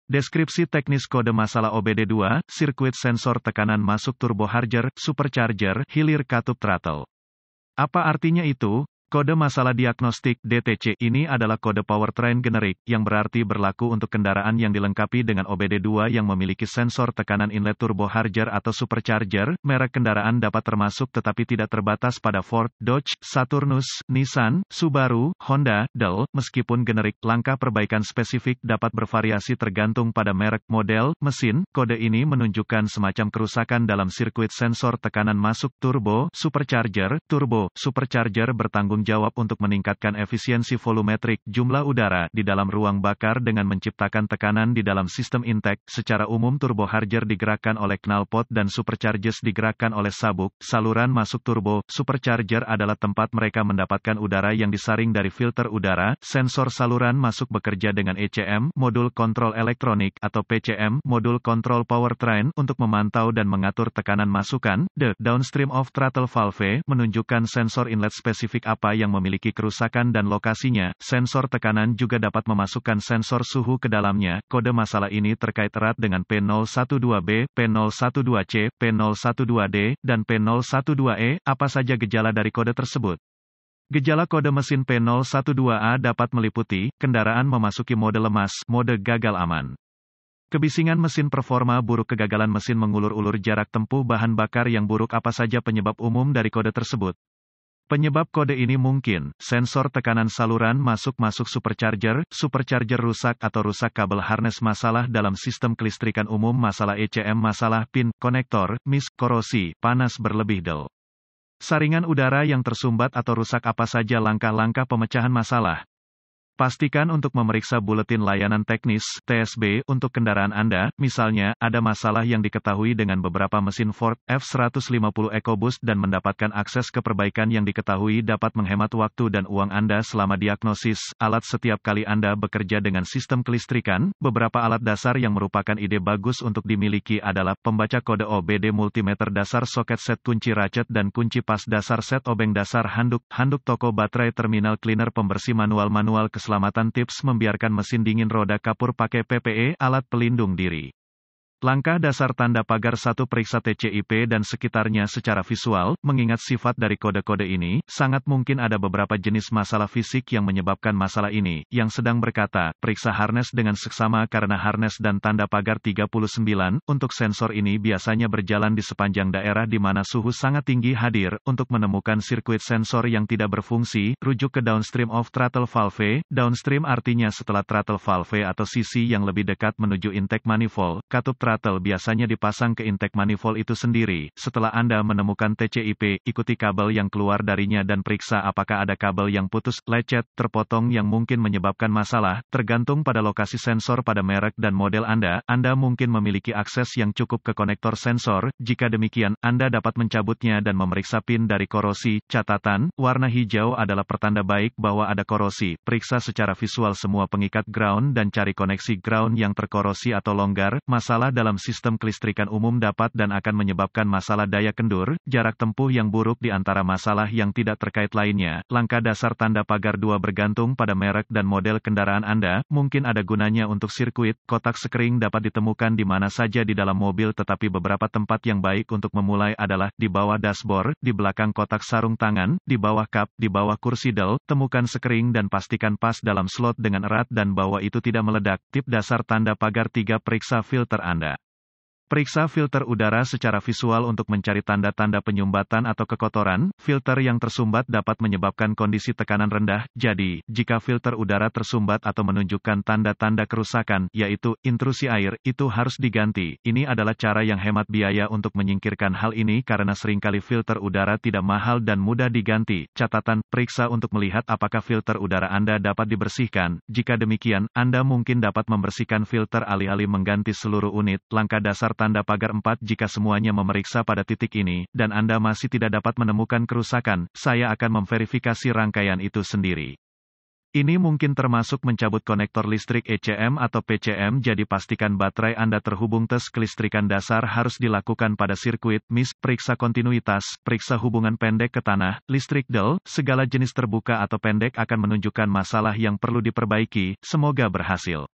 Deskripsi teknis kode masalah OBD2, sirkuit sensor tekanan masuk turbocharger, supercharger, hilir katup throttle. Apa artinya itu? Kode masalah diagnostik (DTC) ini adalah kode powertrain generik, yang berarti berlaku untuk kendaraan yang dilengkapi dengan OBD2 yang memiliki sensor tekanan inlet turbocharger atau supercharger. Merek kendaraan dapat termasuk tetapi tidak terbatas pada Ford, Dodge, Saturnus, Nissan, Subaru, Honda, Dell. Meskipun generik, langkah perbaikan spesifik dapat bervariasi tergantung pada merek, model, mesin. Kode ini menunjukkan semacam kerusakan dalam sirkuit sensor tekanan masuk turbo, supercharger bertanggung jawab untuk meningkatkan efisiensi volumetrik jumlah udara di dalam ruang bakar dengan menciptakan tekanan di dalam sistem intake. Secara umum turbocharger digerakkan oleh knalpot dan superchargers digerakkan oleh sabuk. Saluran masuk turbo, supercharger adalah tempat mereka mendapatkan udara yang disaring dari filter udara. Sensor saluran masuk bekerja dengan ECM, modul kontrol elektronik, atau PCM, modul kontrol powertrain, untuk memantau dan mengatur tekanan masukan. The downstream of throttle valve menunjukkan sensor inlet spesifik apa yang memiliki kerusakan dan lokasinya. Sensor tekanan juga dapat memasukkan sensor suhu ke dalamnya. Kode masalah ini terkait erat dengan P012B, P012C, P012D, dan P012E. Apa saja gejala dari kode tersebut? Gejala kode mesin P012A dapat meliputi, kendaraan memasuki mode lemas, mode gagal aman. Kebisingan mesin performa buruk, kegagalan mesin mengulur-ulur jarak tempuh, bahan bakar yang buruk. Apa saja penyebab umum dari kode tersebut? Penyebab kode ini mungkin, sensor tekanan saluran masuk supercharger rusak atau rusak kabel harness, masalah dalam sistem kelistrikan umum, masalah ECM, masalah pin, konektor, korosi, panas berlebih del. Saringan udara yang tersumbat atau rusak. Apa saja langkah-langkah pemecahan masalah? Pastikan untuk memeriksa buletin layanan teknis (TSB) untuk kendaraan Anda. Misalnya, ada masalah yang diketahui dengan beberapa mesin Ford F-150 EcoBoost dan mendapatkan akses ke perbaikan yang diketahui dapat menghemat waktu dan uang Anda selama diagnosis alat. Setiap kali Anda bekerja dengan sistem kelistrikan, beberapa alat dasar yang merupakan ide bagus untuk dimiliki adalah pembaca kode OBD, multimeter dasar, soket set kunci ratchet dan kunci pas dasar, set obeng dasar, handuk toko, baterai, terminal cleaner, pembersih manual keselamatan, tips membiarkan mesin dingin, roda kapur pakai PPE, alat pelindung diri. Langkah dasar tanda pagar 1. Periksa TCIP dan sekitarnya secara visual. Mengingat sifat dari kode-kode ini, sangat mungkin ada beberapa jenis masalah fisik yang menyebabkan masalah ini. Yang sedang berkata, periksa harness dengan seksama karena harness dan tanda pagar 39. Untuk sensor ini biasanya berjalan di sepanjang daerah di mana suhu sangat tinggi hadir. Untuk menemukan sirkuit sensor yang tidak berfungsi, rujuk ke downstream of throttle valve. Downstream artinya setelah throttle valve atau sisi yang lebih dekat menuju intake manifold. Katup throttle biasanya dipasang ke intake manifold itu sendiri. Setelah Anda menemukan TCIP, ikuti kabel yang keluar darinya dan periksa apakah ada kabel yang putus, lecet, terpotong yang mungkin menyebabkan masalah. Tergantung pada lokasi sensor pada merek dan model Anda mungkin memiliki akses yang cukup ke konektor sensor. Jika demikian, Anda dapat mencabutnya dan memeriksa pin dari korosi. Catatan, warna hijau adalah pertanda baik bahwa ada korosi. Periksa secara visual semua pengikat ground dan cari koneksi ground yang terkorosi atau longgar. Masalah dalam sistem kelistrikan umum dapat dan akan menyebabkan masalah daya kendur, jarak tempuh yang buruk di antara masalah yang tidak terkait lainnya. Langkah dasar tanda pagar 2 bergantung pada merek dan model kendaraan Anda. Mungkin ada gunanya untuk sirkuit. Kotak sekring dapat ditemukan di mana saja di dalam mobil, tetapi beberapa tempat yang baik untuk memulai adalah di bawah dashboard, di belakang kotak sarung tangan, di bawah kap, di bawah kursi del. Temukan sekring dan pastikan pas dalam slot dengan erat dan bahwa itu tidak meledak. Tip dasar tanda pagar 3. Periksa filter Anda. Periksa filter udara secara visual untuk mencari tanda-tanda penyumbatan atau kekotoran. Filter yang tersumbat dapat menyebabkan kondisi tekanan rendah. Jadi, jika filter udara tersumbat atau menunjukkan tanda-tanda kerusakan, yaitu intrusi air, itu harus diganti. Ini adalah cara yang hemat biaya untuk menyingkirkan hal ini karena seringkali filter udara tidak mahal dan mudah diganti. Catatan, periksa untuk melihat apakah filter udara Anda dapat dibersihkan. Jika demikian, Anda mungkin dapat membersihkan filter alih-alih mengganti seluruh unit. Langkah dasar tanda pagar 4. Jika semuanya memeriksa pada titik ini, dan Anda masih tidak dapat menemukan kerusakan, saya akan memverifikasi rangkaian itu sendiri. Ini mungkin termasuk mencabut konektor listrik ECM atau PCM, jadi pastikan baterai Anda terhubung. Tes kelistrikan dasar harus dilakukan pada sirkuit, periksa kontinuitas, periksa hubungan pendek ke tanah, listrik del, segala jenis terbuka atau pendek akan menunjukkan masalah yang perlu diperbaiki. Semoga berhasil.